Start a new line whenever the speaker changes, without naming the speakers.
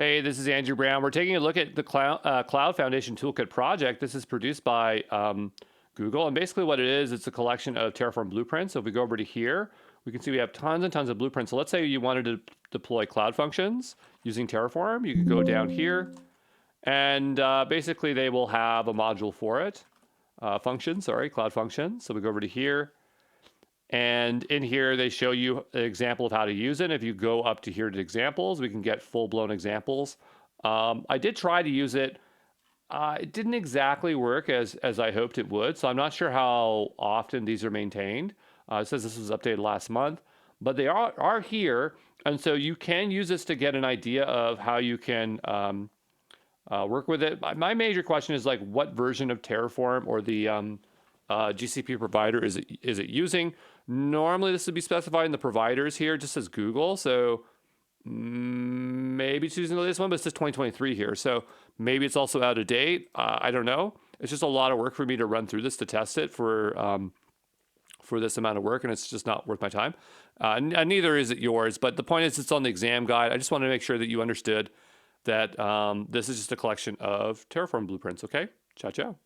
Hey, this is Andrew Brown. We're taking a look at the Cloud Foundation Toolkit project. This is produced by Google, and basically what it is, it's a collection of Terraform blueprints. So if we go over to here, we can see we have tons and tons of blueprints. So let's say you wanted to deploy cloud functions using Terraform. You could go down here, and basically they will have a module for it. Cloud function. So we go over to here. And in here, they show you an example of how to use it. If you go up to here to examples, we can get full-blown examples. I did try to use it. It didn't exactly work as I hoped it would, so I'm not sure how often these are maintained. It says this was updated last month, but they are here, and so you can use this to get an idea of how you can work with it. My major question is like, what version of Terraform or the GCP provider is it using? Normally this would be specified in the providers here, just as Google. So maybe it's using the latest one, but it says 2023 here. So maybe it's also out of date. I don't know. It's just a lot of work for me to run through this to test it for this amount of work, and it's just not worth my time. And neither is it yours. But the point is, it's on the exam guide. I just wanted to make sure that you understood that this is just a collection of Terraform blueprints. Okay, ciao, ciao.